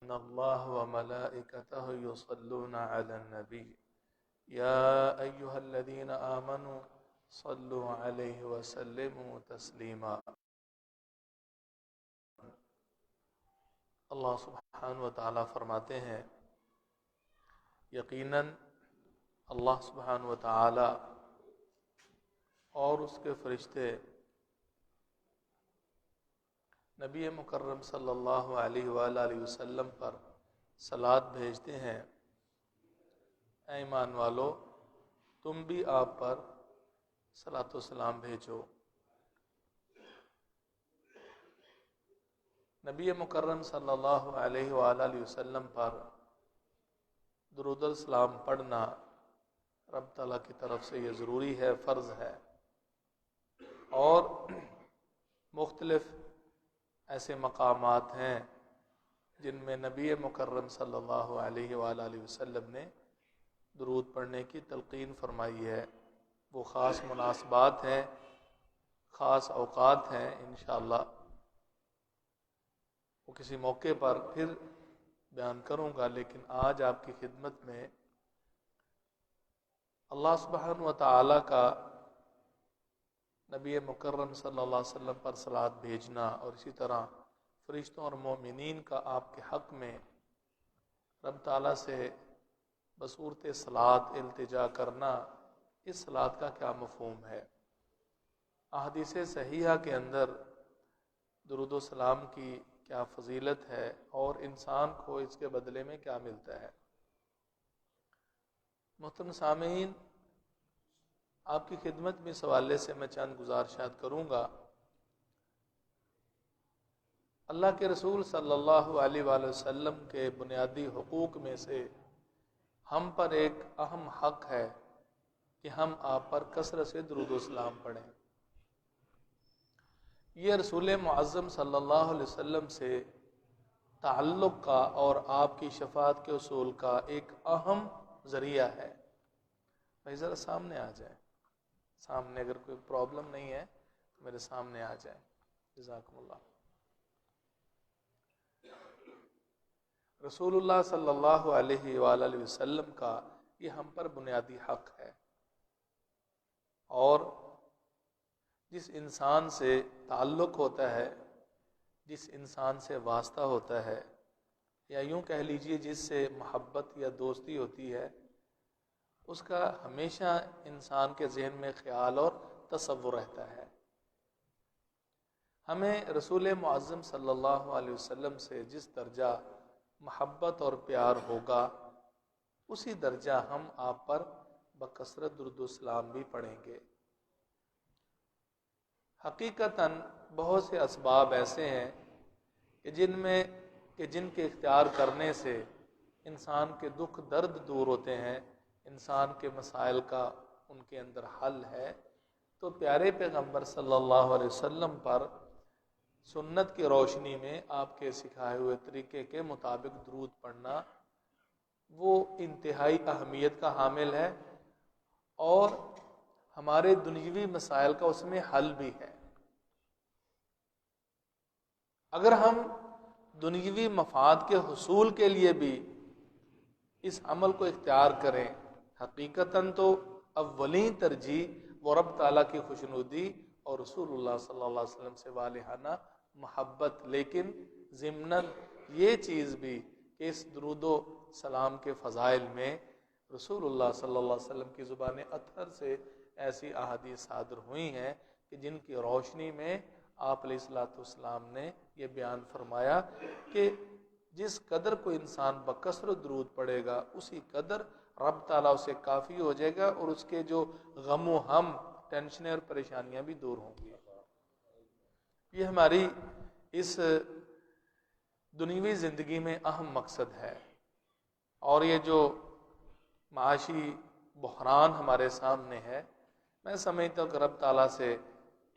إن الله وملائكته يصلون على النبي يا أيها الذين آمنوا صلوا عليه وسلموا تسليما. اللہ سبحانہ و تعالیٰ فرماتے ہیں یقیناً اللہ سبحانہ و تعالیٰ اور اس کے فرشتے نبی مکرم صلی اللہ علیہ وآلہ وسلم پر صلوات بھیجتے ہیں. اے ایمان والو تم بھی آپ پر صلوات و سلام بھیجو. نبی مکرم صلی اللہ علیہ وآلہ وسلم پر درود السلام پڑھنا رب تعالیٰ کی طرف سے یہ ضروری ہے، فرض ہے. اور مختلف ایسے مقامات ہیں جن میں نبی مکرم صلی اللہ علیہ وآلہ وسلم نے درود پڑھنے کی تلقین فرمائی ہے. وہ خاص مناسبات ہیں، خاص اوقات ہیں، انشاءاللہ وہ کسی موقع پر پھر بیان کروں گا. لیکن آج آپ کی خدمت میں اللہ سبحانہ و تعالیٰ کا نبی مکرم صلی اللہ علیہ وسلم پر صلوات بھیجنا اور اسی طرح فرشتوں اور مومنین کا آپ کے حق میں رب تعالیٰ سے بصورت صلوات التجا کرنا، اس صلوات کا کیا مفہوم ہے. احادیث صحیحہ کے اندر درود و سلام کی کیا فضیلت ہے اور انسان کو اس کے بدلے میں کیا ملتا ہے. محترم سامعین، آپ کی خدمت میں اس حوالے سے میں چند گزارشات کروں گا. اللہ کے رسول صلی اللہ علیہ وآلہ وسلم کے بنیادی حقوق میں سے ہم پر ایک اہم حق ہے کہ ہم آپ پر کثرت سے درود و سلام پڑھیں. یہ رسول معظم صلی اللہ علیہ وسلم سے تعلق کا اور آپ کی شفاعت کے حصول کا ایک اہم ذریعہ ہے. بھائی ذرا سامنے آ جائیں، سامنے اگر کوئی پرابلم نہیں ہے تو میرے سامنے آ جائیں. جزاکم اللہ. رسول اللہ صلی اللہ علیہ وآلہ وسلم کا یہ ہم پر بنیادی حق ہے. اور جس انسان سے تعلق ہوتا ہے، جس انسان سے واسطہ ہوتا ہے، یا یوں کہہ لیجئے جس سے محبت یا دوستی ہوتی ہے، اس کا ہمیشہ انسان کے ذہن میں خیال اور تصور رہتا ہے. ہمیں رسول معظم صلی اللہ علیہ وسلم سے جس درجہ محبت اور پیار ہوگا اسی درجہ ہم آپ پر بکثرت درود و سلام بھی پڑھیں گے. حقیقتاً بہت سے اسباب ایسے ہیں کہ جن کے اختیار کرنے سے انسان کے دکھ درد دور ہوتے ہیں، انسان کے مسائل کا ان کے اندر حل ہے. تو پیارے پیغمبر صلی اللہ علیہ وسلم پر سنت کی روشنی میں آپ کے سکھائے ہوئے طریقے کے مطابق درود پڑھنا وہ انتہائی اہمیت کا حامل ہے اور ہمارے دنیوی مسائل کا اس میں حل بھی ہے. اگر ہم دنیوی مفاد کے حصول کے لیے بھی اس عمل کو اختیار کریں، حقیقتاً تو اولین ترجیح وہ رب تعالیٰ کی خوشنودی اور رسول اللہ صلی اللہ علیہ وسلم سے والہانہ محبت. لیکن ضمناً یہ چیز بھی کہ اس درود و سلام کے فضائل میں رسول اللہ صلی اللہ علیہ وسلم کی زبان اطہر سے ایسی احادیث صادر ہوئی ہیں کہ جن کی روشنی میں آپ علیہ الصلوۃ والسلام نے یہ بیان فرمایا کہ جس قدر کوئی انسان بکثرت درود پڑے گا اسی قدر رب تعالیٰ اسے کافی ہو جائے گا اور اس کے جو غم و ہم، ٹینشنیں اور پریشانیاں بھی دور ہوں گی. یہ ہماری اس دنیوی زندگی میں اہم مقصد ہے. اور یہ جو معاشی بحران ہمارے سامنے ہے، میں سمجھتا ہوں کہ رب تعالیٰ سے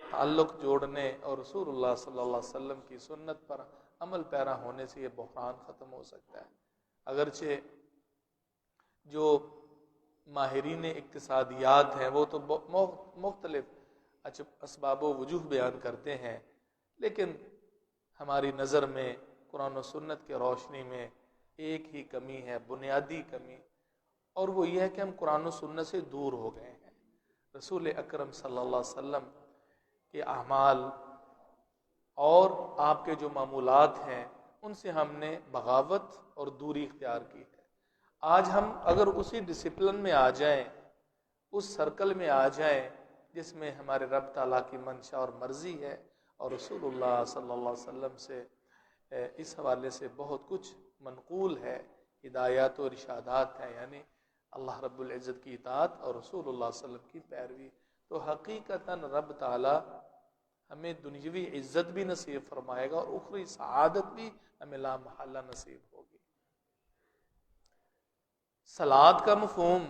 تعلق جوڑنے اور رسول اللہ صلی اللہ علیہ وسلم کی سنت پر عمل پیرا ہونے سے یہ بحران ختم ہو سکتا ہے. اگرچہ جو ماہرین اقتصادیات ہیں وہ تو مختلف اسباب و وجوہ بیان کرتے ہیں، لیکن ہماری نظر میں قرآن و سنت کے روشنی میں ایک ہی کمی ہے، بنیادی کمی، اور وہ یہ ہے کہ ہم قرآن و سنت سے دور ہو گئے ہیں۔ رسول اکرم صلی اللہ علیہ وسلم کے اعمال اور آپ کے جو معمولات ہیں ان سے ہم نے بغاوت اور دوری اختیار کی ہے۔ آج ہم اگر اسی ڈسپلن میں آ جائیں، اس سرکل میں آ جائیں جس میں ہمارے رب تعالیٰ کی منشا اور مرضی ہے، اور رسول اللہ صلی اللہ علیہ وسلم سے اس حوالے سے بہت کچھ منقول ہے، ہدایات و ارشادات ہیں، یعنی اللہ رب العزت کی اطاعت اور رسول اللہ صلی اللہ علیہ وسلم کی پیروی، تو حقیقتاً رب تعالیٰ ہمیں دنیاوی عزت بھی نصیب فرمائے گا اور اخروی سعادت بھی ہمیں لا محالہ نصیب ہوگی۔ صلاۃ کا مفہوم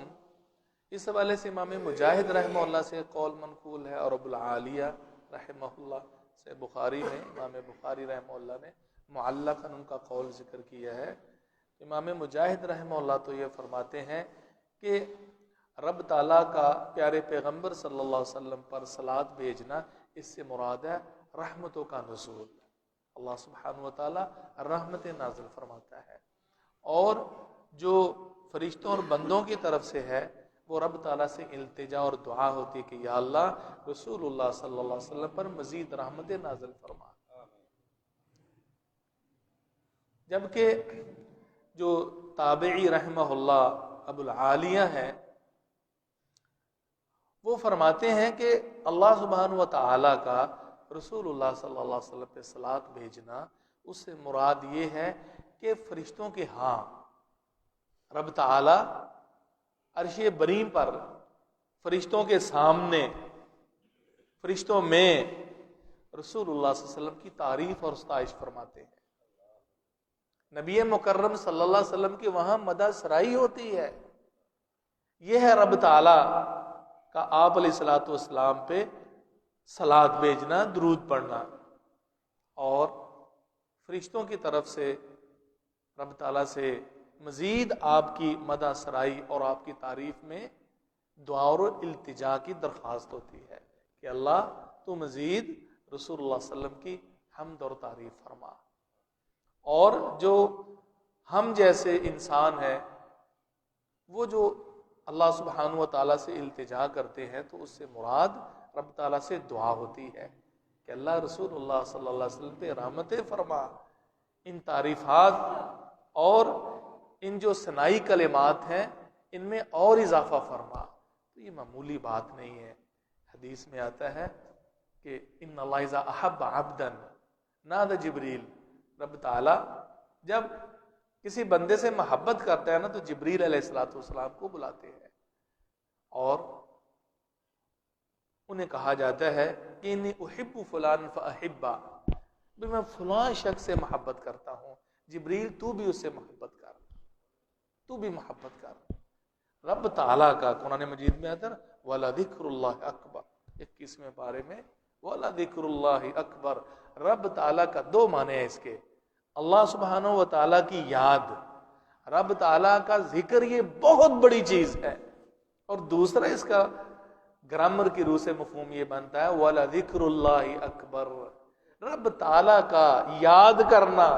اس حوالے سے امام مجاہد رحمہ اللہ سے قول منقول ہے، اور ابو العالیہ رحمہ اللہ سے بخاری میں امام بخاری رحمہ اللہ نے معلقاً ان کا قول ذکر کیا ہے۔ امام مجاہد رحمہ اللہ تو یہ فرماتے ہیں کہ رب تعالیٰ کا پیارے پیغمبر صلی اللہ علیہ وسلم پر صلاۃ بھیجنا، اس سے مراد ہے رحمتوں کا نزول، اللہ سبحانہ و تعالیٰ رحمت نازل فرماتا ہے، اور جو فرشتوں اور بندوں کی طرف سے ہے وہ رب تعالیٰ سے التجا اور دعا ہوتی ہے کہ یا اللہ رسول اللہ صلی اللہ علیہ وسلم پر مزید رحمت نازل فرما۔ جبکہ جو تابعی رحمہ اللہ ابو العالیہ ہیں، وہ فرماتے ہیں کہ اللہ سبحانہ و تعالیٰ کا رسول اللہ صلی اللہ علیہ وسلم پہ صلاۃ بھیجنا، اس سے مراد یہ ہے کہ فرشتوں کے ہاں رب تعالیٰ عرش بریم پر فرشتوں کے سامنے فرشتوں میں رسول اللہ صلی اللہ علیہ وسلم کی تعریف اور ستائش فرماتے ہیں۔ نبی مکرم صلی اللہ علیہ وسلم کی وہاں مدح سرائی ہوتی ہے۔ یہ ہے رب تعالیٰ کا آپ علیہ الصلوۃ والسلام پہ صلاۃ بھیجنا، درود پڑھنا، اور فرشتوں کی طرف سے رب تعالیٰ سے مزید آپ کی مدح سرائی اور آپ کی تعریف میں دعا اور التجا کی درخواست ہوتی ہے کہ اللہ تو مزید رسول اللہ صلی اللہ علیہ وسلم کی حمد اور تعریف فرما۔ اور جو ہم جیسے انسان ہیں وہ جو اللہ سبحانہ و تعالیٰ سے التجا کرتے ہیں تو اس سے مراد رب تعالیٰ سے دعا ہوتی ہے کہ اللہ رسول اللہ صلی اللہ علیہ وسلم پہ رحمت فرما، ان تعریفات اور ان جو ثنائی کلمات ہیں ان میں اور اضافہ فرما۔ تو یہ معمولی بات نہیں ہے۔ حدیث میں آتا ہے کہ ان اللہ اذا احب عبدا نادى جبریل، رب تعالیٰ جب کسی بندے سے محبت کرتا ہے نا تو جبریل علیہ الصلوۃ والسلام کو بلاتے ہیں، اور انہیں کہا جاتا ہے کہ انی احب فلان فاحبا، میں فلاں شخص سے محبت کرتا ہوں، جبریل تو بھی اس سے محبت کر، تو بھی محبت کر۔ رب تعالیٰ کا قرآن مجید میں آتا ہے وَلَذِكْرُ اللَّهِ أَكْبَرُ، 21ویں پارے میں وَلَذِكْرُ اللَّهِ أَكْبَرُ، رب تعالیٰ کا دو معنی ہیں اس کے، اللہ سبحانہ و تعالیٰ کی یاد، رب تعالیٰ کا ذکر یہ بہت بڑی چیز ہے، اور دوسرا اس کا گرامر کی روح سے مفہوم یہ بنتا ہے وَلَذِكْرُ اللَّهِ أَكْبَرُ، رب تعالیٰ کا یاد کرنا،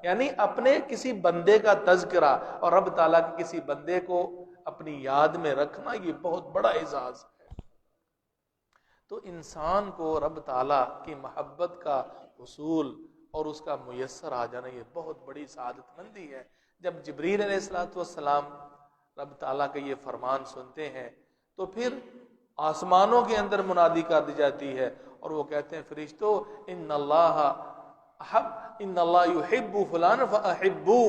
یعنی اپنے کسی بندے کا تذکرہ اور رب تعالیٰ کے کسی بندے کو اپنی یاد میں رکھنا، یہ بہت بڑا اعزاز ہے۔ تو انسان کو رب تعالیٰ کی محبت کا حصول اور اس کا میسر آ جانا یہ بہت بڑی سعادت مندی ہے۔ جب جبریل علیہ الصلوۃ والسلام رب تعالیٰ کا یہ فرمان سنتے ہیں تو پھر آسمانوں کے اندر منادی کر دی جاتی ہے اور وہ کہتے ہیں فرشتوں ان اللہ یحب فلان فاحبو،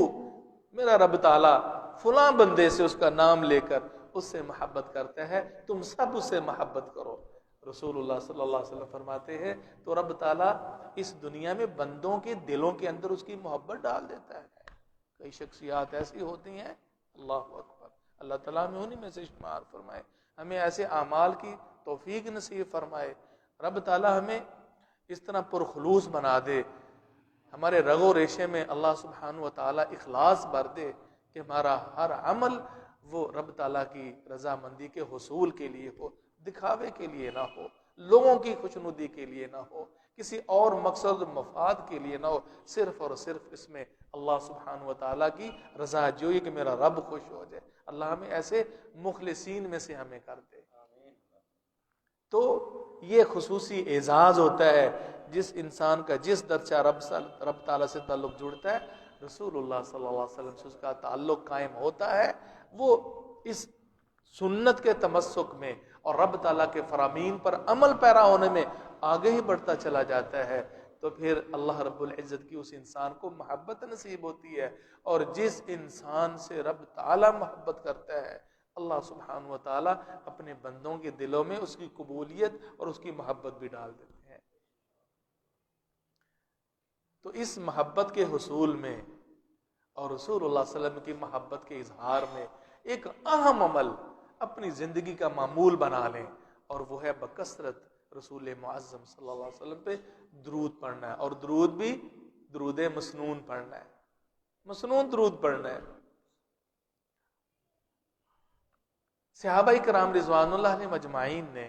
میرا رب تعالیٰ فلاں بندے سے اس کا نام لے کر اس سے محبت کرتا ہے، تم سب اس سے محبت کرو۔ رسول اللہ صلی اللہ علیہ وسلم فرماتے ہیں تو رب تعالیٰ اس دنیا میں بندوں کے دلوں کے اندر اس کی محبت ڈال دیتا ہے۔ کئی شخصیات ایسی ہوتی ہیں، اللہ اکبر، اللہ تعالیٰ میں انہی میں سے شمار فرمائے، ہمیں ایسے اعمال کی توفیق نصیب فرمائے، رب تعالیٰ ہمیں اس طرح پرخلوص بنا دے، ہمارے رگ و ریشے میں اللہ سبحانہ و تعالیٰ اخلاص بھر دے کہ ہمارا ہر عمل وہ رب تعالیٰ کی رضامندی کے حصول کے لیے ہو، دکھاوے کے لیے نہ ہو، لوگوں کی خوشنودی کے لیے نہ ہو، کسی اور مقصد و مفاد کے لیے نہ ہو، صرف اور صرف اس میں اللہ سبحانہ و تعالیٰ کی رضا جوئی کہ میرا رب خوش ہو جائے۔ اللہ ہمیں ایسے مخلصین میں سے ہمیں کر دے۔ تو یہ خصوصی اعزاز ہوتا ہے جس انسان کا جس درجہ رب تعالیٰ سے تعلق جڑتا ہے، رسول اللہ صلی اللہ علیہ وسلم سے اس کا تعلق قائم ہوتا ہے، وہ اس سنت کے تمسک میں اور رب تعالیٰ کے فرامین پر عمل پیرا ہونے میں آگے ہی بڑھتا چلا جاتا ہے، تو پھر اللہ رب العزت کی اس انسان کو محبت نصیب ہوتی ہے، اور جس انسان سے رب تعالیٰ محبت کرتا ہے اللہ سبحانہ و تعالیٰ اپنے بندوں کے دلوں میں اس کی قبولیت اور اس کی محبت بھی ڈال دیتے ہیں۔ تو اس محبت کے حصول میں اور رسول اللہ صلی اللہ علیہ وسلم کی محبت کے اظہار میں ایک اہم عمل اپنی زندگی کا معمول بنا لیں، اور وہ ہے بکثرت رسول معظم صلی اللہ علیہ وسلم پہ درود پڑھنا ہے، اور درود بھی درود مسنون پڑھنا ہے، مسنون درود پڑھنا ہے۔ صحابہ کرام رضوان اللہ علیہ مجمعین نے،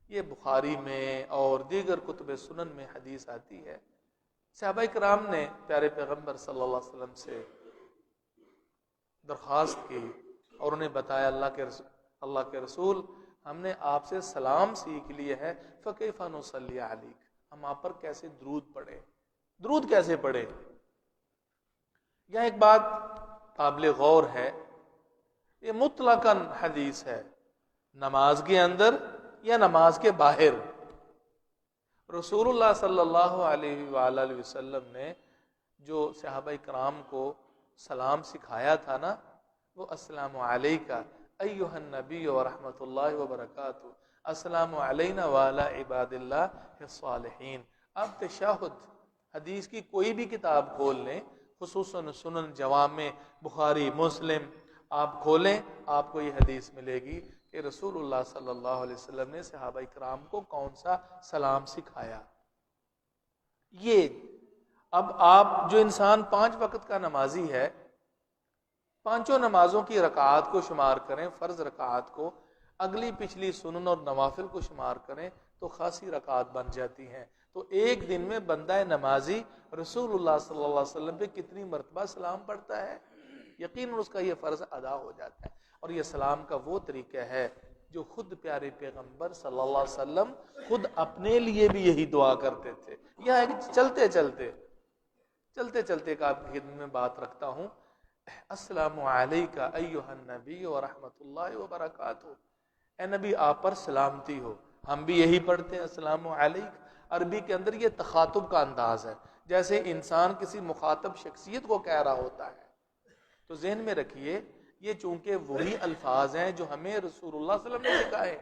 یہ بخاری میں اور دیگر کتب سنن میں حدیث آتی ہے، صحابہ کرام نے پیارے پیغمبر صلی اللہ علیہ وسلم سے درخواست کی اور انہیں بتایا اللہ کے رسول، ہم نے آپ سے سلام سیکھ لیا ہے، فکیف نصلی علیک، ہم آپ پر کیسے درود پڑھیں، درود کیسے پڑھیں؟ یہاں ایک بات قابل غور ہے، یہ مطلقاً حدیث ہے، نماز کے اندر یا نماز کے باہر رسول اللہ صلی اللہ علیہ وآلہ وسلم نے جو صحابہ کرام کو سلام سکھایا تھا نا، وہ السلام علیکہ ایھا النبی ورحمۃ اللہ وبرکاتہ، السلام علینا وعلی عباد اللہ الصالحین۔ اب تشہد حدیث کی کوئی بھی کتاب کھول لیں، خصوصاً سنن جوامع بخاری مسلم آپ کھولیں، آپ کو یہ حدیث ملے گی کہ رسول اللہ صلی اللہ علیہ وسلم نے صحابہ کرام کو کون سا سلام سکھایا۔ یہ اب آپ جو انسان 5 وقت کا نمازی ہے، 5 نمازوں کی رکعات کو شمار کریں، فرض رکعات کو، اگلی پچھلی سنن اور نوافل کو شمار کریں تو خاصی رکعات بن جاتی ہیں۔ تو ایک دن میں بندہ نمازی رسول اللہ صلی اللہ علیہ وسلم پہ کتنی مرتبہ سلام پڑھتا ہے؟ یقیناً اس کا یہ فرض ادا ہو جاتا ہے۔ اور یہ سلام کا وہ طریقہ ہے جو خود پیارے پیغمبر صلی اللہ علیہ وسلم خود اپنے لیے بھی یہی دعا کرتے تھے۔ یہاں چلتے چلتے ایک آپ کی خدمت میں بات رکھتا ہوں، السلام علیکہ ایھا النبی ورحمۃ اللہ وبرکاتہ، اے نبی آپ پر سلامتی ہو۔ ہم بھی یہی پڑھتے ہیں السلام علیک۔ عربی کے اندر یہ تخاطب کا انداز ہے، جیسے انسان کسی مخاطب شخصیت کو کہہ رہا ہوتا ہے۔ تو ذہن میں رکھیے، یہ چونکہ وہی الفاظ ہیں جو ہمیں رسول اللہ صلی اللہ علیہ وسلم نے سکھائے ہیں،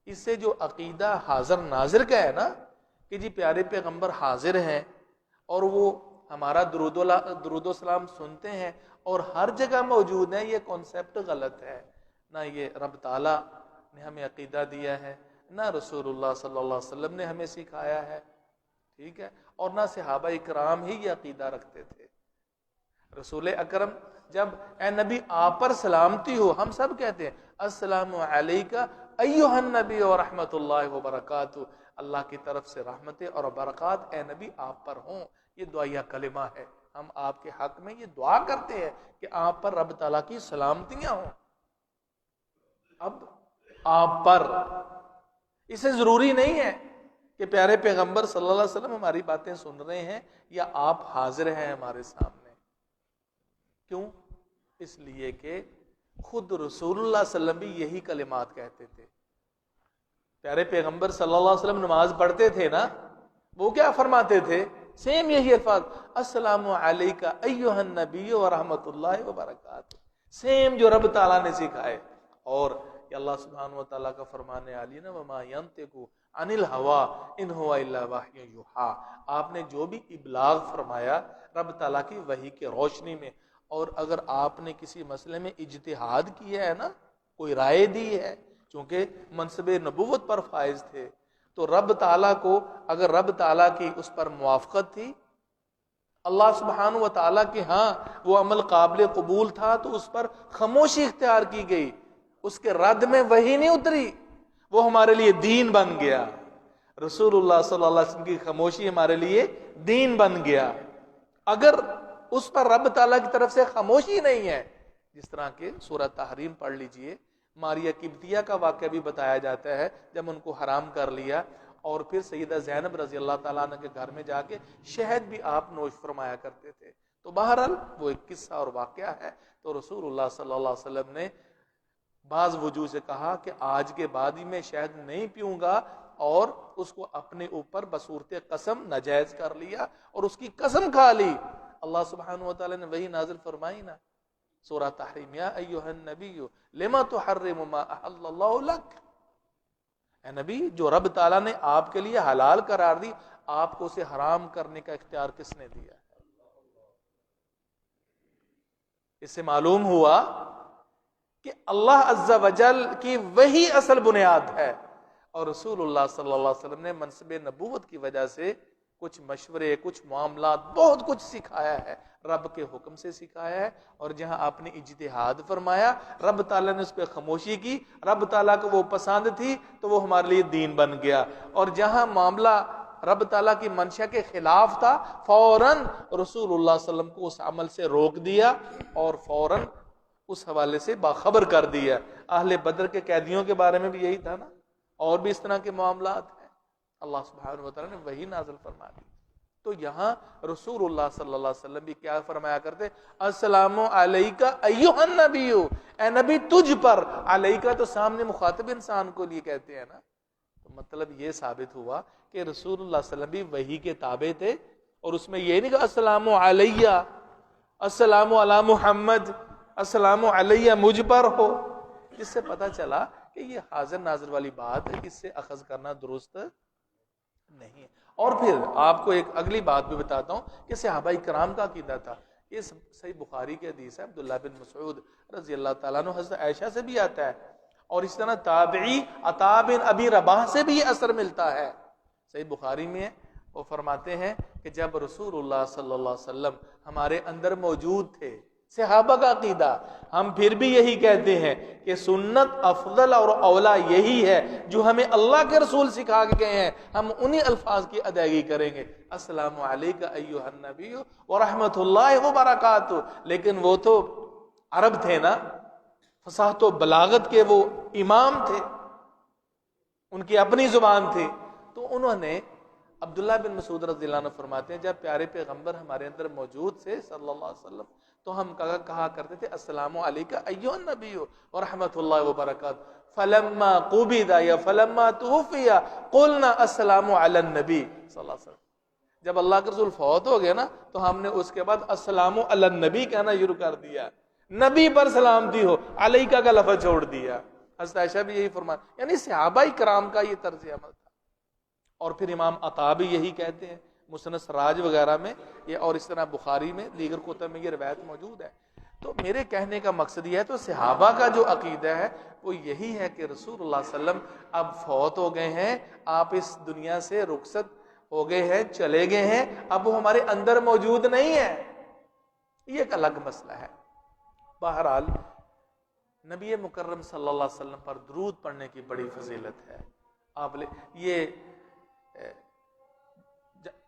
اس سے جو عقیدہ حاضر ناظر کا ہے نا کہ جی پیارے پیغمبر حاضر ہیں اور وہ ہمارا درود و سلام سنتے ہیں اور ہر جگہ موجود ہیں، یہ کانسیپٹ غلط ہے۔ نہ یہ رب تعالیٰ نے ہمیں عقیدہ دیا ہے، نہ رسول اللہ صلی اللہ علیہ وسلم نے ہمیں سکھایا ہے، ٹھیک ہے، اور نہ صحابہ کرام ہی یہ عقیدہ رکھتے تھے۔ رسول اکرم جب اے نبی آپ پر سلامتی ہو، ہم سب کہتے ہیں السلام علیکہ ایھا النبی ورحمۃ اللہ وبرکاتہ، اللہ کی طرف سے رحمتیں اور برکات اے نبی آپ پر ہوں۔ یہ دعائیہ کلمہ ہے، ہم آپ کے حق میں یہ دعا کرتے ہیں کہ آپ پر رب تعالیٰ کی سلامتیاں ہوں۔ اب آپ پر، اسے ضروری نہیں ہے کہ پیارے پیغمبر صلی اللہ علیہ وسلم ہماری باتیں سن رہے ہیں یا آپ حاضر ہیں ہمارے سامنے۔ کیوں؟ اس لیے کہ خود رسول اللہ صلی اللہ علیہ وسلم بھی یہی کلمات کہتے تھے۔ پیارے پیغمبر صلی اللہ علیہ وسلم نماز پڑھتے تھے نا، وہ کیا فرماتے تھے؟ سیم یہی الفاظ، السلام علیکہ ایھا النبی ورحمۃ اللہ وبرکاتہ، سیم جو رب تعالیٰ نے سکھائے۔ اور یہ اللہ سبحانہ و تعالیٰ کا فرمان عالی نا، وما ینطق عن الہوا ان ہوا الا وحی یوحیٰ، آپ نے جو بھی ابلاغ فرمایا رب تعالیٰ کی وحی کے روشنی میں، اور اگر آپ نے کسی مسئلے میں اجتہاد کیا ہے نا، کوئی رائے دی ہے، چونکہ منصب نبوت پر فائز تھے، تو رب تعالیٰ کو اگر رب تعالیٰ کی اس پر موافقت تھی، اللہ سبحانہ و تعالیٰ کے ہاں وہ عمل قابل قبول تھا، تو اس پر خاموشی اختیار کی گئی، اس کے رد میں وحی نہیں اتری، وہ ہمارے لیے دین بن گیا۔ رسول اللہ صلی اللہ علیہ وسلم کی خاموشی ہمارے لیے دین بن گیا. اگر اس پر رب تعالیٰ کی طرف سے خاموشی نہیں ہے، جس طرح کہ سورہ تحریم پڑھ لیجئے، ماریہ قبطیہ کا واقعہ بھی بتایا جاتا ہے، جب ان کو حرام کر لیا اور پھر سیدہ زینب رضی اللہ تعالیٰ عنہ کے گھر میں جا کے شہد بھی آپ نوش فرمایا کرتے تھے. تو بہرحال وہ ایک قصہ اور واقعہ ہے. تو رسول اللہ صلی اللہ علیہ وسلم نے بعض وجوہ سے کہا کہ آج کے بعد ہی میں شہد نہیں پیوں گا، اور اس کو اپنے اوپر بصورت قسم ناجائز کر لیا اور اس کی قسم کھا لی. اللہ سبحانہ و تعالی نے وہی نازل فرمائی نا سورہ تحریم، یا ایھا النبی لما تحرم ما احل اللہ لک. اے نبی، جو رب تعالیٰ نے آپ کے لیے حلال قرار دی، آپ کو اسے حرام کرنے کا اختیار کس نے دیا؟ اس سے معلوم ہوا کہ اللہ عز و جل کی وہی اصل بنیاد ہے، اور رسول اللہ صلی اللہ علیہ وسلم نے منصب نبوت کی وجہ سے کچھ مشورے، کچھ معاملات، بہت کچھ سکھایا ہے، رب کے حکم سے سکھایا ہے. اور جہاں آپ نے اجتہاد فرمایا، رب تعالیٰ نے اس پہ خاموشی کی، رب تعالیٰ کو وہ پسند تھی تو وہ ہمارے لیے دین بن گیا. اور جہاں معاملہ رب تعالیٰ کی منشا کے خلاف تھا، فوراً رسول اللہ صلی اللہ علیہ وسلم کو اس عمل سے روک دیا اور فوراً اس حوالے سے باخبر کر دیا. اہل بدر کے قیدیوں کے بارے میں بھی یہی تھا نا، اور بھی اس طرح کے معاملات ہیں. اللہ سبحانہ و تعالیٰ نے وہی نازل فرما دی. تو یہاں رسول اللہ صلی اللہ علیہ وسلم بھی کیا فرمایا کرتے؟ السلام علیکہ ایھا النبی، اے نبی تجھ پر. علیکہ تو سامنے مخاطب انسان کو لیے کہتے ہیں نا. تو مطلب یہ ثابت ہوا کہ رسول اللہ صلی اللہ علیہ وسلم بھی وحی کے تابع تھے، اور اس میں یہ نہیں کہا السلام علیہ، السلام علی محمد، السلام علیہ مجھ پر ہو. اس سے پتہ چلا کہ یہ حاضر ناظر والی بات ہے، اس سے اخذ کرنا درست نہیں ہے. اور پھر آپ کو ایک اگلی بات بھی بتاتا ہوں کہ صحابہ کرام کا عقیدہ تھا. یہ صحیح بخاری کی حدیث ہے، عبداللہ بن مسعود رضی اللہ تعالیٰ عنہ، حضرت عائشہ سے بھی آتا ہے، اور اس طرح تابعی عطا بن ابی رباح سے بھی یہ اثر ملتا ہے. صحیح بخاری میں ہے، وہ فرماتے ہیں کہ جب رسول اللہ صلی اللہ علیہ وسلم ہمارے اندر موجود تھے، صحابہ کا عقیدہ، ہم پھر بھی یہی کہتے ہیں کہ سنت افضل اور اولا یہی ہے جو ہمیں اللہ کے رسول سکھا کے گئے ہیں، ہم انہی الفاظ کی ادائیگی کریں گے. السلام علیکہ ایھا النبی ورحمۃ اللہ وبرکاتہ. لیکن وہ تو عرب تھے نا، فصاحت و بلاغت کے وہ امام تھے، ان کی اپنی زبان تھی. تو انہوں نے عبداللہ بن مسعود رضی اللہ عنہ فرماتے ہیں جب پیارے پیغمبر ہمارے اندر موجود تھے صلی اللہ علیہ وسلم تو ہم کہا کرتے تھے السلام علیکہ ایھا النبی ورحمۃ اللہ وبرکاتہ. فلما قبض یا فلما توفی قلنا السلام علی النبی صلی اللہ علیہ وسلم. جب اللہ کے رسول فوت ہو گئے نا تو ہم نے اس کے بعد السلام علی النبی کہنا شروع کر دیا، نبی پر سلامتی ہو، علیکہ کا لفظ چھوڑ دیا. حضرت عائشہ بھی یہی فرمایا، یعنی صحابہ کرام کا یہ طرز عمل تھا. اور پھر امام عطا بھی یہی کہتے ہیں مسند سراج وغیرہ میں یہ، اور اس طرح بخاری میں دیگر کتب میں یہ روایت موجود ہے. تو میرے کہنے کا مقصد یہ ہے، تو صحابہ کا جو عقیدہ ہے وہ یہی ہے کہ رسول اللہ صلی اللہ علیہ وسلم اب فوت ہو گئے ہیں، آپ اس دنیا سے رخصت ہو گئے ہیں، چلے گئے ہیں، اب وہ ہمارے اندر موجود نہیں ہے. یہ ایک الگ مسئلہ ہے. بہرحال نبی مکرم صلی اللہ علیہ وسلم پر درود پڑھنے کی بڑی فضیلت ہے. آپ یہ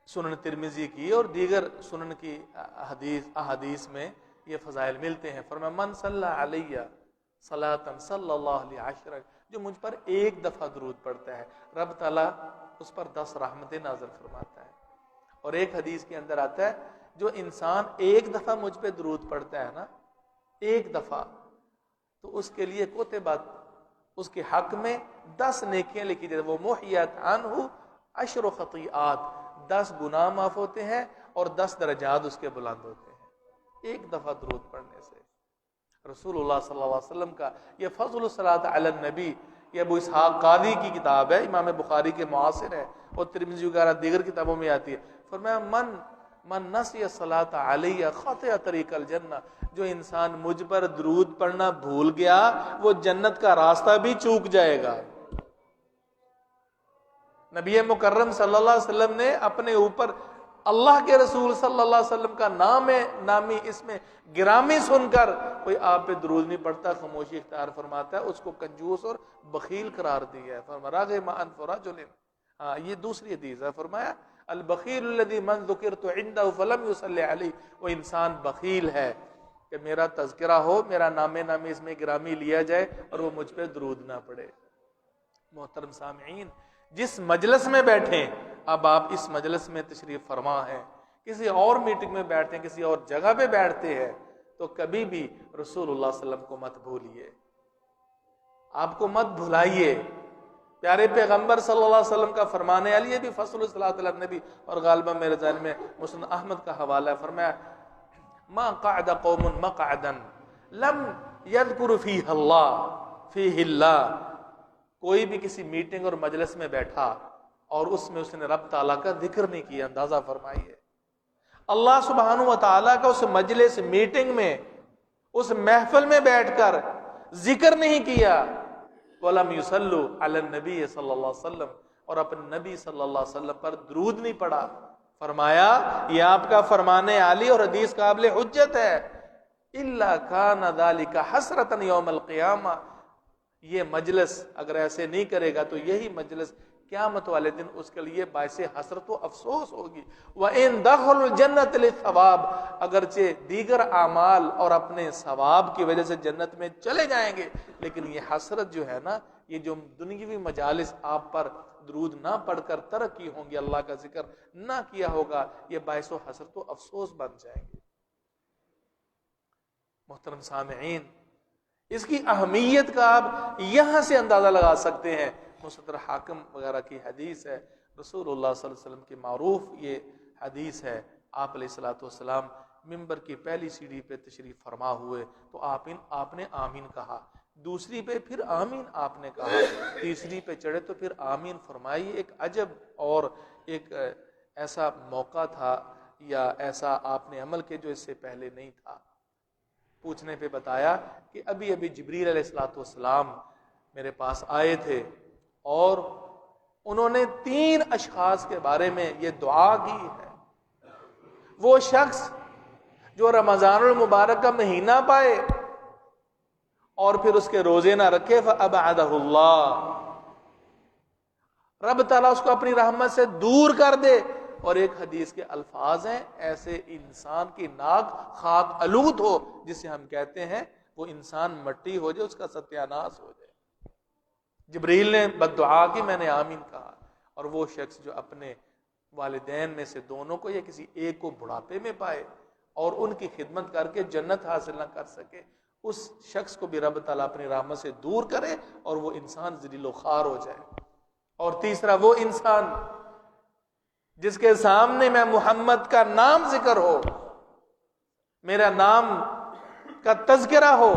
سنن ترمذی کی اور دیگر سنن کی احادیث میں یہ فضائل ملتے ہیں. فرمایا من صلی علیہ صلاۃ صلی اللہ علیہ عشرہ، جو مجھ پر ایک دفعہ درود پڑھتا ہے رب تعالیٰ اس پر 10 رحمتیں نازل فرماتا ہے. اور ایک حدیث کے اندر آتا ہے جو انسان ایک دفعہ مجھ پہ درود پڑھتا ہے نا، ایک دفعہ، تو اس کے لیے کتبت، اس کے حق میں 10 نیکیاں لکھی جاتی ہیں. وہ محیت عنہ 10 خطیئات، 10 گناہ معاف ہوتے ہیں اور 10 درجات اس کے بلند ہوتے ہیں ایک دفعہ درود پڑھنے سے. رسول اللہ صلی اللہ علیہ وسلم کا یہ فضل الصلاۃ علی النبی، یہ ابو اسحاق قاضی کی کتاب ہے، امام بخاری کے معاصر ہے اور ترمذی وغیرہ دیگر کتابوں میں آتی ہے. فرمایا من نسی الصلاۃ علیہ خطئ طریق الجنہ، جو انسان مجھ پر درود پڑھنا بھول گیا وہ جنت کا راستہ بھی چوک جائے گا. نبی مکرم صلی اللہ علیہ وسلم نے اپنے اوپر اللہ کے رسول صلی اللہ علیہ وسلم کا نامی اس میں گرامی سن کر کوئی آپ پہ درود نہیں پڑتا، خاموشی اختیار فرماتا ہے، اس کو کنجوس اور بخیل قرار دیا ہے. فرمایا راغب انف رجل ہاں یہ دوسری حدیث ہے. فرمایا البخیل الذی من ذکرت عنده فلم یصلی علی، وہ انسان بخیل ہے کہ میرا تذکرہ ہو، میرا نام نامی اس میں گرامی لیا جائے اور وہ مجھ پہ درود نہ پڑے. محترم سامعین، جس مجلس میں بیٹھیں، اب آپ اس مجلس میں تشریف فرما ہیں، کسی اور میٹنگ میں بیٹھتے ہیں، کسی اور جگہ پہ بیٹھتے ہیں، تو کبھی بھی رسول اللہ صلی اللہ علیہ وسلم کو مت بھولیے، آپ کو مت بھلائیے. پیارے پیغمبر صلی اللہ علیہ وسلم کا فرمان ہے، علی بھی فصل الصلاۃ علی النبی، اور غالباً میرے ذہن میں مسند احمد کا حوالہ ہے. فرمایا ما قعد قوم مقعدا لم یذکر فیہ اللہ، کوئی بھی کسی میٹنگ اور مجلس میں بیٹھا اور اس میں اس نے رب تعالیٰ کا ذکر نہیں کیا. اندازہ فرمائیے اللہ سبحانہ و تعالیٰ کا اس مجلس میٹنگ میں اس محفل میں بیٹھ کر ذکر نہیں کیا. وَلَمْ يُصَلُّوا عَلَى النَّبِيِّ صلی اللہ علیہ وسلم، اور اپنے نبی صلی اللہ علیہ وسلم پر درود نہیں پڑھا. فرمایا یہ آپ کا فرمان عالی اور حدیث قابل حجت ہے. إِلَّا كَانَ ذَلِكَ حَسْرَةً يَوْمَ الْقِيَامَةِ، یہ مجلس اگر ایسے نہیں کرے گا تو یہی مجلس قیامت والے دن اس کے لیے باعث حسرت و افسوس ہوگی. وَإِن دَخَلُوا الْجَنَّةَ لِلثَّوَابِ، اگرچہ دیگر اعمال اور اپنے ثواب کی وجہ سے جنت میں چلے جائیں گے، لیکن یہ حسرت جو ہے نا، یہ جو دنیاوی مجالس آپ پر درود نہ پڑھ کر ترک کی ہوں گی، اللہ کا ذکر نہ کیا ہوگا، یہ باعث و حسرت و افسوس بن جائیں گے. محترم سامعین، اس کی اہمیت کا آپ یہاں سے اندازہ لگا سکتے ہیں. مصدر حاکم وغیرہ کی حدیث ہے، رسول اللہ صلی اللہ علیہ وسلم کی معروف یہ حدیث ہے. آپ علیہ الصلوۃ والسلام ممبر کی پہلی سیڑھی پہ تشریف فرما ہوئے تو آپ نے آمین کہا، دوسری پہ پھر آمین آپ نے کہا، تیسری پہ چڑھے تو پھر آمین فرمائی. ایک عجب اور ایک ایسا موقع تھا یا ایسا آپ نے عمل کیا جو اس سے پہلے نہیں تھا. پوچھنے پہ بتایا کہ ابھی جبریل علیہ الصلوۃ والسلام میرے پاس آئے تھے اور انہوں نے 3 اشخاص کے بارے میں یہ دعا کی ہے. وہ شخص جو رمضان المبارک کا مہینہ پائے اور پھر اس کے روزے نہ رکھے، فَأَبْعَدَهُ اللَّهُ، رب تعالیٰ اس کو اپنی رحمت سے دور کر دے. اور ایک حدیث کے الفاظ ہیں، ایسے انسان کی ناک خاک آلود ہو، جسے ہم کہتے ہیں وہ انسان مٹی ہو جائے، اس کا ستیاناش ہو جائے. جبریل نے بد دعا کی، میں نے آمین کہا. اور وہ شخص جو اپنے والدین میں سے دونوں کو یا کسی ایک کو بڑھاپے میں پائے اور ان کی خدمت کر کے جنت حاصل نہ کر سکے، اس شخص کو بھی رب تعالیٰ اپنی رحمت سے دور کرے اور وہ انسان ذلیل و خوار ہو جائے. اور تیسرا وہ انسان جس کے سامنے میں محمد کا نام ذکر ہو، میرا نام کا تذکرہ ہو،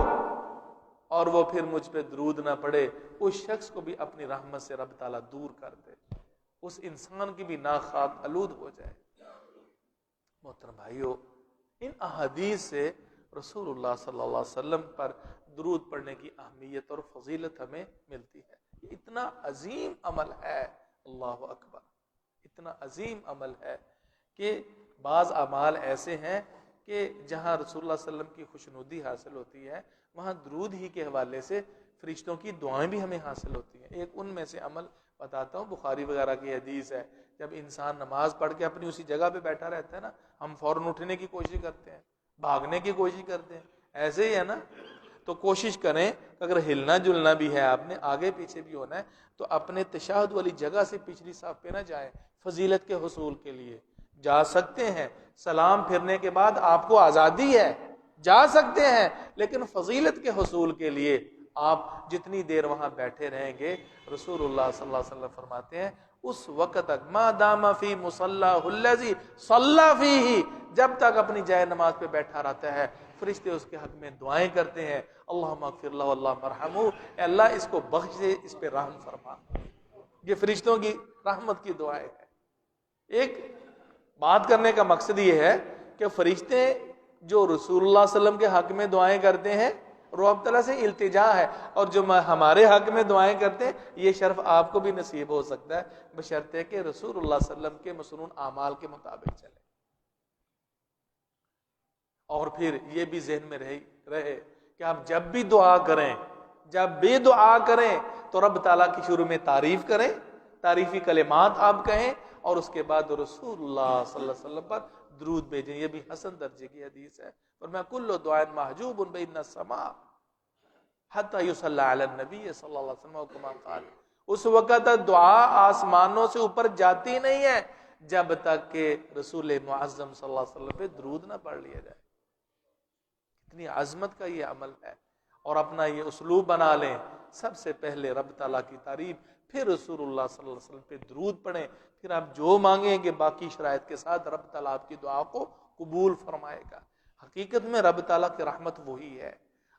اور وہ پھر مجھ پہ درود نہ پڑے، اس شخص کو بھی اپنی رحمت سے رب تعالیٰ دور کر دے، اس انسان کی بھی ناک خاک آلود ہو جائے. محترم بھائیو، ان احادیث سے رسول اللہ صلی اللہ علیہ وسلم پر درود پڑھنے کی اہمیت اور فضیلت ہمیں ملتی ہے. یہ اتنا عظیم عمل ہے، اللہ اکبر، اتنا عظیم عمل ہے کہ بعض اعمال ایسے ہیں کہ جہاں رسول اللہ صلی اللہ علیہ وسلم کی خوشنودی حاصل ہوتی ہے، وہاں درود ہی کے حوالے سے فرشتوں کی دعائیں بھی ہمیں حاصل ہوتی ہیں. ایک ان میں سے عمل بتاتا ہوں، بخاری وغیرہ کی حدیث ہے، جب انسان نماز پڑھ کے اپنی اسی جگہ پہ بیٹھا رہتا ہے نا، ہم فوراً اٹھنے کی کوشش کرتے ہیں، بھاگنے کی کوشش کرتے ہیں، ایسے ہی ہے نا. تو کوشش کریں کہ اگر ہلنا جلنا بھی ہے، آپ نے آگے پیچھے بھی ہونا ہے، تو اپنے تشہد والی جگہ سے پچھلی صف پہ نہ جائیں. فضیلت کے حصول کے لیے جا سکتے ہیں، سلام پھرنے کے بعد آپ کو آزادی ہے، جا سکتے ہیں، لیکن فضیلت کے حصول کے لیے آپ جتنی دیر وہاں بیٹھے رہیں گے، رسول اللہ صلی اللہ علیہ وسلم فرماتے ہیں اس وقت تک ما دام فی مصلاہ الذی صلی فیہ، جب تک اپنی جائے نماز پہ بیٹھا رہتا ہے، فرشتے اس کے حق میں دعائیں کرتے ہیں، اللہم اغفر لہ اللہم ارحمہ، اے اللہ اس کو بخش دے، اس پہ رحم فرما. یہ فرشتوں کی رحمت کی دعائیں ہیں. ایک بات کرنے کا مقصد یہ ہے کہ فرشتے جو رسول اللہ صلی اللہ علیہ وسلم کے حق میں دعائیں کرتے ہیں، رب تعالیٰ سے التجا ہے، اور جو ہمارے حق میں دعائیں کرتے ہیں، یہ شرف آپ کو بھی نصیب ہو سکتا ہے، بشرطے کہ رسول اللہ صلی اللہ علیہ وسلم کے مسنون اعمال کے مطابق چلے. اور پھر یہ بھی ذہن میں رہے کہ آپ جب بھی دعا کریں تو رب تعالیٰ کی شروع میں تعریف کریں تعریفی کلمات آپ کہیں اور اس کے بعد رسول اللہ صلی اللہ علیہ وسلم پر درود بھیجیں. یہ بھی حسن درجے کی حدیث ہے. فرمایا کل دعاء محجوب بین السماء حتی یصلی علی النبی صلی اللہ علیہ وسلم کما قال. اس وقت دعا آسمانوں سے اوپر جاتی نہیں ہے جب تک کہ رسول معظم صلی اللہ علیہ وسلم پہ درود نہ پڑھ لیا جائے. کتنی عظمت کا یہ عمل ہے. اور اپنا یہ اسلوب بنا لیں, سب سے پہلے رب تعالیٰ کی تعریف, پھر رسول اللہ صلی اللہ علیہ وسلم پہ درود پڑھیں, پھر آپ جو مانگیں گے باقی شرائط کے ساتھ رب تعالیٰ آپ کی دعا کو قبول فرمائے گا. حقیقت میں رب تعالیٰ کی رحمت وہی ہے.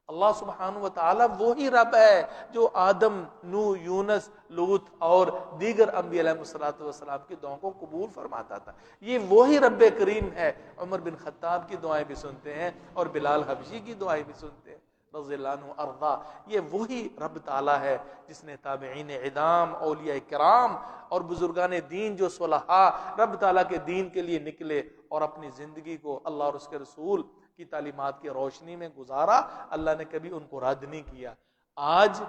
اللہ سبحانہ و تعالیٰ وہی رب ہے جو آدم, نوح, یونس, لوط اور دیگر انبیاء علیہ السلام کی دعاؤں کو قبول فرماتا تھا. یہ وہی رب کریم ہے. عمر بن خطاب کی دعائیں بھی سنتے ہیں اور بلال حبشی کی دعائیں بھی سنتے ہیں رضی اللہ عنہ ارضا. یہ وہی رب تعالیٰ ہے جس نے تابعین اعظام, اولیاء کرام اور بزرگان دین جو صلحاء رب تعالیٰ کے دین کے لیے نکلے اور اپنی زندگی کو اللہ اور اس کے رسول کی تعلیمات کی روشنی میں گزارا, اللہ نے کبھی ان کو رد نہیں کیا. آج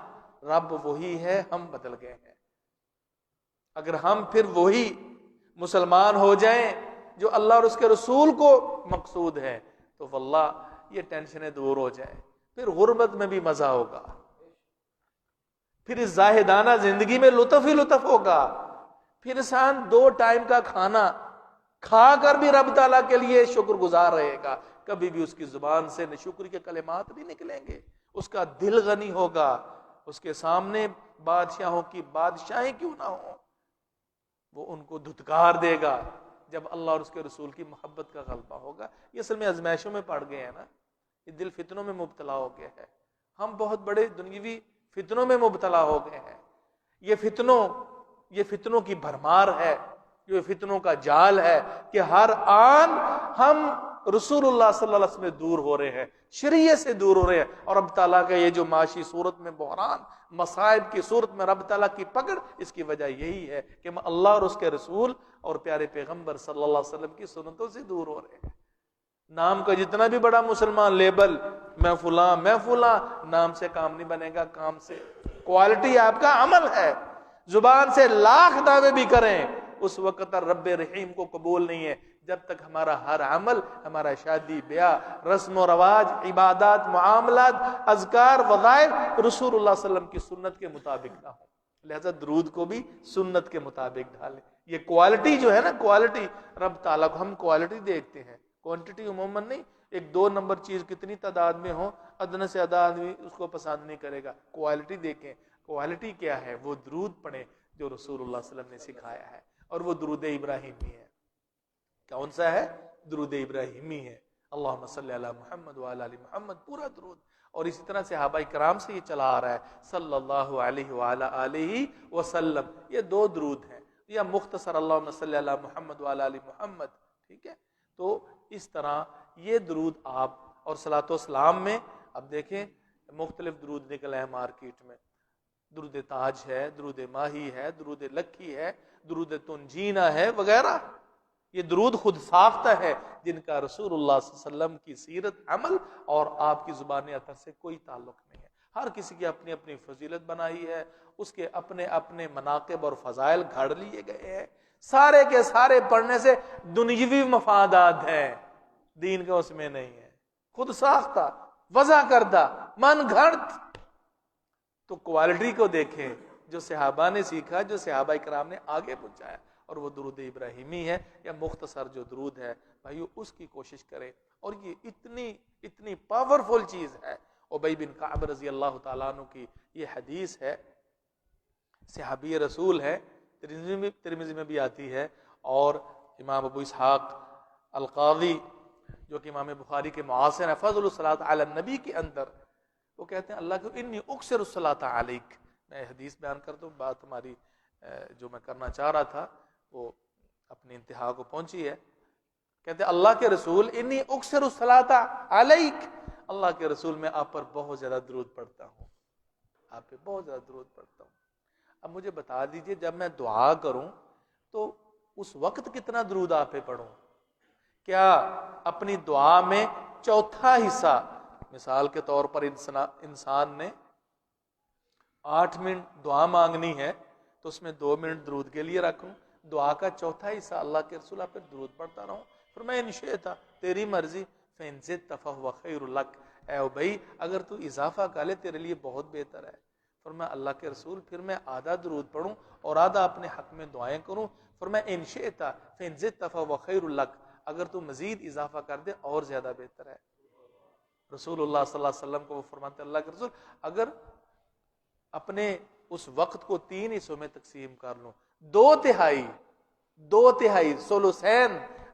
رب وہی ہے, ہم بدل گئے ہیں. اگر ہم پھر وہی مسلمان ہو جائیں جو اللہ اور اس کے رسول کو مقصود ہے تو واللہ یہ ٹینشنیں دور ہو جائیں, پھر غربت میں بھی مزہ ہوگا, پھر اس زاہدانہ زندگی میں لطف ہی لطف ہوگا. پھر انسان 2 ٹائم کا کھانا کھا کر بھی رب تعالیٰ کے لیے شکر گزار رہے گا. کبھی بھی اس کی زبان سے شکر کے کلمات بھی نکلیں گے. اس کا دل غنی ہوگا. اس کے سامنے بادشاہوں کی بادشاہیں کیوں نہ ہوں, وہ ان کو دھتکار دے گا جب اللہ اور اس کے رسول کی محبت کا غلبہ ہوگا. یہ اصل میں ازمائشوں میں پڑ گئے ہیں نا, یہ دل فتنوں میں مبتلا ہو گیا ہے. ہم بہت بڑے دنیوی فتنوں میں مبتلا ہو گئے ہیں. یہ فتنوں کی بھرمار ہے, یہ فتنوں کا جال ہے کہ ہر آن ہم رسول اللہ صلی اللہ علیہ وسلم سے دور ہو رہے ہیں, شریعت سے دور ہو رہے ہیں. اور رب تعالیٰ کا یہ جو معاشی صورت میں بحران, مصائب کی صورت میں رب تعالیٰ کی پکڑ, اس کی وجہ یہی ہے کہ ہم اللہ اور اس کے رسول اور پیارے پیغمبر صلی اللہ علیہ وسلم کی سنتوں سے دور ہو رہے ہیں. نام کا جتنا بھی بڑا مسلمان لیبل, میں فلاں, نام سے کام نہیں بنے گا. کام سے کوالٹی آپ کا عمل ہے. زبان سے لاکھ دعوے بھی کریں, اس وقت رب رحیم کو قبول نہیں ہے جب تک ہمارا ہر عمل, ہمارا شادی بیاہ, رسم و رواج, عبادات, معاملات, اذکار, وظائف رسول اللہ صلی اللہ علیہ وسلم کی سنت کے مطابق نہ ہو. لہذا درود کو بھی سنت کے مطابق ڈالیں. یہ کوالٹی جو ہے نا, کوالٹی رب تعالیٰ کو ہم کوالٹی دیکھتے ہیں, کوانٹٹی عموماً نہیں. 1-2 نمبر چیز کتنی تعداد میں ہو, ادنا سے ادنا آدمی اس کو پسند نہیں کرے گا. کوالٹی دیکھیں. کوالٹی کیا ہے؟ وہ درود پڑھیں جو رسول اللہ صلی اللہ علیہ وسلم نے سکھایا ہے, اور وہ درود ابراہیمی ہے. کون سا ہے؟ درود ابراہیمی ہے. اللہم صلی علی محمد وعلی آل محمد, پورا درود. اور اسی طرح صحابہ کرام سے یہ چلا آ رہا ہے صلی اللہ علیہ وعلی آلہ وسلم. یہ 2 درود ہیں, یا مختصر اللہم صلی علی محمد وعلی آل محمد. ٹھیک ہے, تو اس طرح یہ درود آپ, اور صلاۃ و سلام میں اب دیکھیں مختلف درود نکلے ہیں مارکیٹ میں. درود تاج ہے, درود ماہی ہے, درود لکھی ہے, درود تنجینا ہے وغیرہ. یہ درود خود ساختہ ہے جن کا رسول اللہ صلی اللہ علیہ وسلم کی سیرت, عمل اور آپ کی زبان اطہر سے کوئی تعلق نہیں ہے. ہر کسی کی اپنی اپنی فضیلت بنائی ہے, اس کے اپنے اپنے مناقب اور فضائل گھڑ لیے گئے ہیں. سارے کے سارے پڑھنے سے دنیوی مفادات ہیں, دین کا اس میں نہیں ہے. خود ساختہ, وضع کردہ, من گھڑت. تو کوالٹی کو دیکھیں جو صحابہ نے سیکھا, جو صحابہ کرام نے آگے پہنچایا, اور وہ درود ابراہیمی ہے یا مختصر جو درود ہے بھائیو, اس کی کوشش کریں. اور یہ اتنی پاورفل چیز ہے. ابی بن کعب رضی اللہ تعالیٰ عنہ کی یہ حدیث ہے, صحابی رسول ہے, ترمذی میں بھی آتی ہے, اور امام ابو اسحاق القاضی جو کہ امام بخاری کے معاصر ہیں, فضل الصلاۃ علی النبی کے اندر وہ کہتے ہیں اللہ کو انی اکثر الصلاۃ علیک. میں حدیث بیان کرتا ہوں, بات ہماری جو میں کرنا چاہ رہا تھا وہ اپنی انتہا کو پہنچی ہے. کہتے ہیں اللہ کے رسول انی اکثر الصلاۃ علیک, اللہ کے رسول میں آپ پر بہت زیادہ درود پڑھتا ہوں, آپ پہ بہت زیادہ درود پڑھتا ہوں. اب مجھے بتا دیجئے جب میں دعا کروں تو اس وقت کتنا درود آپ پہ پڑھوں؟ کیا اپنی دعا میں چوتھا حصہ, مثال کے طور پر انسان نے 8 منٹ دعا مانگنی ہے تو اس میں 2 منٹ درود کے لیے رکھوں، دعا کا چوتھا حصہ اللہ کے رسول پہ درود پڑھتا رہوں، فرمایا ان شئت تیری مرضی، فإن زدت فهو خیر لک، اے بھائی اگر تو اضافہ کر لے تیرے لیے بہت بہتر ہے۔ فرمایا اللہ کے رسول پھر میں آدھا درود پڑھوں اور آدھا اپنے حق میں دعائیں کروں؟ فرمایا ان شئت فإن زدت فهو خیر لک، اگر تو مزید اضافہ کر دے اور زیادہ بہتر ہے۔ رسول اللہ صلی اللہ علیہ وسلم کو وہ فرماتے اللہ کے رسول اگر اپنے اس وقت کو 3 حصوں میں تقسیم کر لوں، 2/3 ثلثین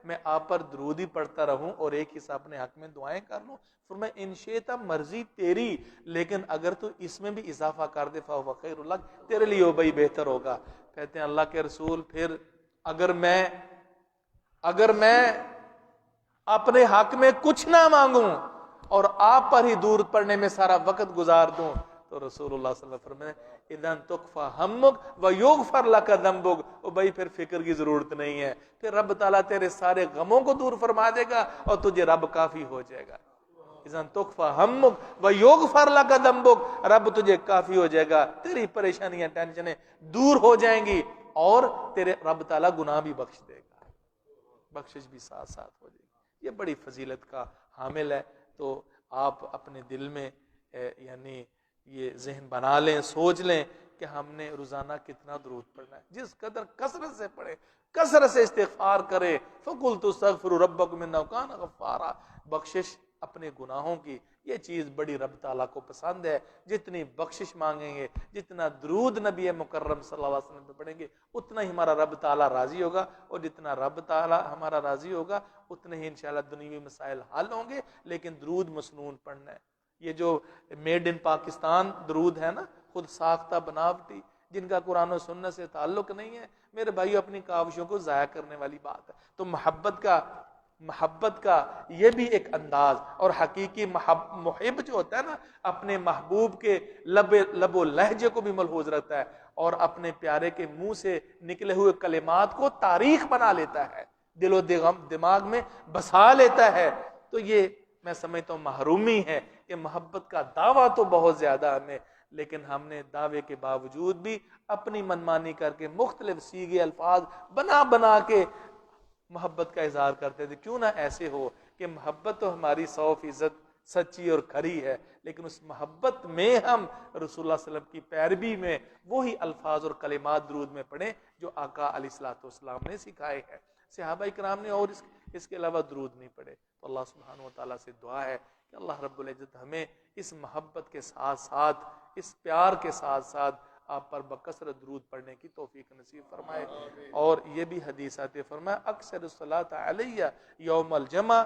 میں آپ پر درود ہی پڑھتا رہوں اور 1 حصہ اپنے حق میں دعائیں کر لوں، فرمایا ان شئت مرضی تیری، لیکن اگر تو اس میں بھی اضافہ کر دے فهو خیر لک، تیرے لیے وہ بھائی بہتر ہوگا۔ کہتے ہیں اللہ کے رسول پھر اگر میں اپنے حق میں کچھ نہ مانگوں اور آپ پر ہی درود پڑھنے میں سارا وقت گزار دوں، تو رسول اللہ صلی اللہ علیہ وسلم فرماتے اذن تکفی ہمک ویغفر لک ذنبک، او بھائی پھر فکر کی ضرورت نہیں ہے، پھر رب تعالیٰ تیرے سارے غموں کو دور فرما دے گا اور تجھے رب کافی ہو جائے گا۔ اذن تکفی ہمک ویغفر لک ذنبک، رب تجھے کافی ہو جائے گا، تیری پریشانیاں ٹینشنیں دور ہو جائیں گی اور تیرے رب تعالیٰ گناہ بھی بخش دے گا، بخشش بھی ساتھ ساتھ ہو جائے گی۔ یہ بڑی فضیلت کا حامل ہے، تو آپ اپنے دل میں یعنی یہ ذہن بنا لیں، سوچ لیں کہ ہم نے روزانہ کتنا درود پڑھنا ہے، جس قدر کثرت سے پڑھے، کثرت سے استغفار کرے، فَقُلْتُ اسْتَغْفِرُوا رَبَّكُمْ إِنَّهُ كَانَ غَفَّارًا، بخشش اپنے گناہوں کی، یہ چیز بڑی رب تعالیٰ کو پسند ہے۔ جتنی بخشش مانگیں گے، جتنا درود نبی مکرم صلی اللہ علیہ وسلم پہ پڑھیں گے، اتنا ہی ہمارا رب تعالیٰ راضی ہوگا، اور جتنا رب تعالیٰ ہمارا راضی ہوگا اتنے ہی انشاءاللہ دنیوی مسائل حل ہوں گے۔ لیکن درود مسنون پڑھنا ہے، یہ جو میڈ ان پاکستان درود ہے نا، خود ساختہ بناوٹی، جن کا قرآن و سنت سے تعلق نہیں ہے، میرے بھائیو اپنی کاوشوں کو ضائع کرنے والی بات ہے۔ تو محبت کا یہ بھی ایک انداز، اور حقیقی محب جو ہوتا ہے نا، اپنے محبوب کے لب و لہجے کو بھی ملحوظ رکھتا ہے، اور اپنے پیارے کے منہ سے نکلے ہوئے کلمات کو تاریخ بنا لیتا ہے، دل و دماغ میں بسا لیتا ہے۔ تو یہ میں سمجھتا ہوں محرومی ہے کہ محبت کا دعویٰ تو بہت زیادہ ہمیں، لیکن ہم نے دعوے کے باوجود بھی اپنی منمانی کر کے مختلف صیغے الفاظ بنا کے محبت کا اظہار کرتے تھے۔ کیوں نہ ایسے ہو کہ محبت تو ہماری 100% سچی اور کھری ہے، لیکن اس محبت میں ہم رسول اللہ صلی اللہ علیہ وسلم کی پیروی میں وہی الفاظ اور کلمات درود میں پڑھیں جو آقا علیہ الصلوۃ والسلام نے سکھائے ہیں۔ صحابہ کرام نے اور اس کے علاوہ درود نہیں پڑھے۔ تو اللہ سبحانہ و تعالیٰ سے دعا ہے کہ اللہ رب العزت ہمیں اس محبت کے ساتھ ساتھ، اس پیار کے ساتھ ساتھ آپ پر بکثرت درود پڑھنے کی توفیق نصیب فرمائے۔ اور یہ بھی حدیث آتی فرمایا اکثر الصلاۃ علیہ یوم الجمعہ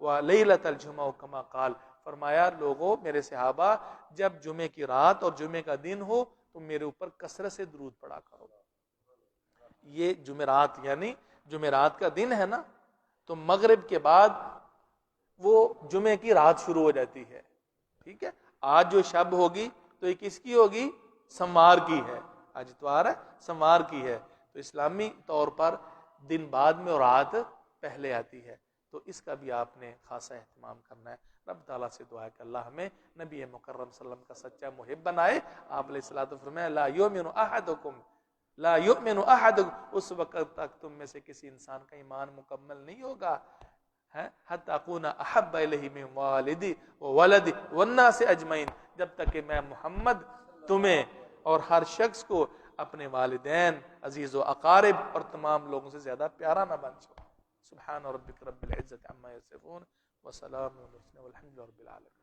و لیلۃ الجمعہ کما قال، فرمایا لوگوں میرے صحابہ جب جمعے کی رات اور جمعے کا دن ہو تو میرے اوپر کثرت سے درود پڑھا کرو۔ یہ جمعرات یعنی جمعرات کا دن ہے نا، تو مغرب کے بعد وہ جمعے کی رات شروع ہو جاتی ہے، ٹھیک ہے۔ آج جو شب ہوگی تو یہ کس کی ہوگی؟ سموار کی ہے، آج اتوار ہے، سموار کی ہے، تو اسلامی طور پر دن بعد میں اور رات پہلے آتی ہے، تو اس کا بھی آپ نے خاصا اہتمام کرنا ہے۔ رب تعالیٰ سے دعا ہے کہ اللہ ہمیں نبی مکرم صلی اللہ علیہ وسلم کا سچا محب بنائے۔ آپ علیہ الصلوۃ والسلام فرمایا لا یؤمن احدکم، لا یؤمن احدکم، اس وقت تک تم میں سے کسی انسان کا ایمان مکمل نہیں ہوگا حتی اکون احب الیہ من والدی وولدی والناس اجمعین، جب تک کہ میں محمد تمہیں اور ہر شخص کو اپنے والدین، عزیز و اقارب اور تمام لوگوں سے زیادہ پیارا نہ بن جاؤں۔ سبحان ربک رب العزت عما یصفون وسلام علی المرسلین والحمد للہ رب العالمین۔